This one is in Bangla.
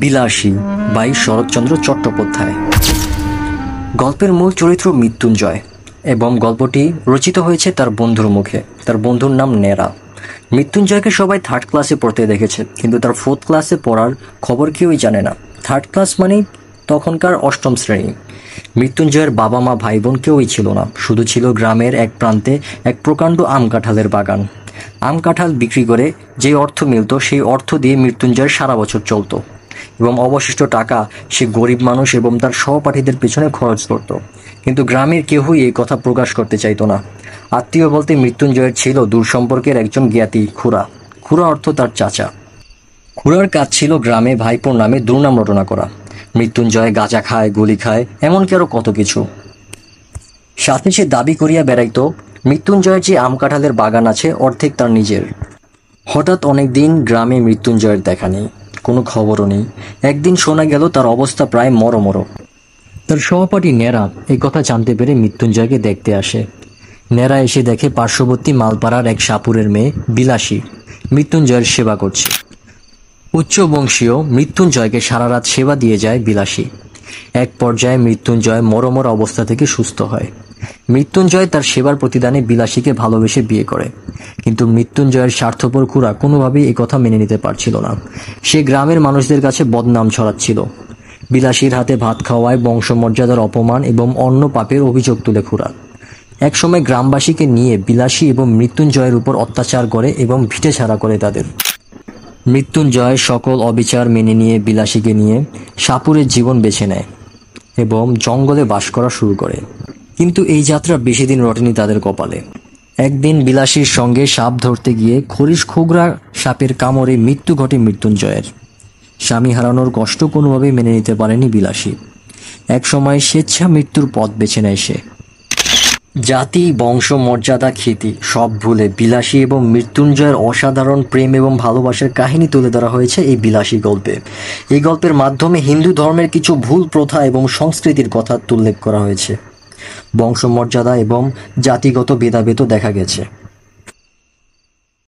বিলাসী বাই শরৎচন্দ্র চট্টোপাধ্যায়। গল্পের মূল চরিত্র মৃত্যুঞ্জয় এবং গল্পটি রচিত হয়েছে তার বন্ধুর মুখে। তার বন্ধুর নাম নেরা। মৃত্যুঞ্জয়কে সবাই থার্ড ক্লাসে পড়তে দেখেছে, কিন্তু তার ফোর্থ ক্লাসে পড়ার খবর কেউই জানে না। থার্ড ক্লাস মানেই তখনকার অষ্টম শ্রেণী। মৃত্যুঞ্জয়ের বাবা মা ভাই বোন কেউই ছিল না, শুধু ছিল গ্রামের এক প্রান্তে এক প্রকাণ্ড আম কাঁঠালের বাগান। আম কাঁঠাল বিক্রি করে যে অর্থ মিলত সেই অর্থ দিয়ে মৃত্যুঞ্জয়ের সারা বছর চলতো এবং অবশিষ্ট টাকা সে গরিব মানুষ এবং তার সহপাঠীদের পেছনে খরচ করত। কিন্তু গ্রামের কেউই এই কথা প্রকাশ করতে চাইতো না। আত্মীয় বলতে মৃত্যুঞ্জয়ের ছিল দূর সম্পর্কের একজন জ্ঞাতি খুড়া। খুড়া অর্থ তার চাচা। খুড়ার কাজ ছিল গ্রামে ভাইপোর নামে দুর্নাম রটনা করা। মৃত্যুঞ্জয় গাঁজা খায়, গুলি খায়, এমনকি আরও কত কিছু। সাথে সে দাবি করিয়া বেড়াইত মৃত্যুঞ্জয়ের যে আম কাঁঠালের বাগান আছে অর্ধেক তার নিজের। হঠাৎ অনেক দিন গ্রামে মৃত্যুঞ্জয়ের দেখা নেই, কোনো খবরও নেই। একদিন শোনা গেল তার অবস্থা প্রায় মরমর। তার সহপাঠী নেরা এই কথা জানতে পেরে মৃত্যুঞ্জয়কে দেখতে আসে। নেরা এসে দেখে পার্শ্ববর্তী মালপাড়ার এক সাপুরের মেয়ে বিলাসী মৃত্যুঞ্জয়ের সেবা করছে। উচ্চবংশীয় মৃত্যুঞ্জয়কে সারা রাত সেবা দিয়ে যায় বিলাসী। এক পর্যায়ে মৃত্যুঞ্জয় মরমর অবস্থা থেকে সুস্থ হয়। মৃত্যুঞ্জয় তার সেবার প্রতিদানে বিলাসীকে ভালোবেসে বিয়ে করে, কিন্তু মৃত্যুঞ্জয়ের স্বার্থপর খুড়া কোনোভাবেই এ কথা মেনে নিতে পারছিল না। সে গ্রামের মানুষদের কাছে বদনাম ছড়াচ্ছিল। বিলাসীর হাতে ভাত খাওয়ায় বংশমর্যাদার অপমান এবং অন্য পাপের অভিযোগ তুলে খুড়া। একসময় গ্রামবাসীকে নিয়ে বিলাসী এবং মৃত্যুঞ্জয়ের উপর অত্যাচার করে এবং ভিটে ছাড়া করে তাদের। মৃত্যুঞ্জয় সকল অবিচার মেনে নিয়ে বিলাসীকে নিয়ে সাপুরের জীবন বেছে নেয় এবং জঙ্গলে বাস করা শুরু করে। কিন্তু এই যাত্রা বেশি দিন রটেনি তাদের কপালে। একদিন বিলাসীর সঙ্গে সাপ ধরতে গিয়ে খরিশ খোগরা সাপের কামড়ে মৃত্যু ঘটে মৃত্যুঞ্জয়ের। স্বামী হারানোর কষ্ট কোনোভাবেই মেনে নিতে পারেনি বিলাসী। একসময় স্বেচ্ছা মৃত্যুর পথ বেছে নেয় সে। জাতি, বংশ, মর্যাদা, খ্যাতি সব ভুলে বিলাসী এবং মৃত্যুঞ্জয়ের অসাধারণ প্রেম এবং ভালোবাসার কাহিনী তুলে ধরা হয়েছে এই বিলাসী গল্পে। এই গল্পের মাধ্যমে হিন্দু ধর্মের কিছু ভুল প্রথা এবং সংস্কৃতির কথা উল্লেখ করা হয়েছে। বংশমর্যাদা এবং জাতিগত ভেদাভেদও দেখা গেছে।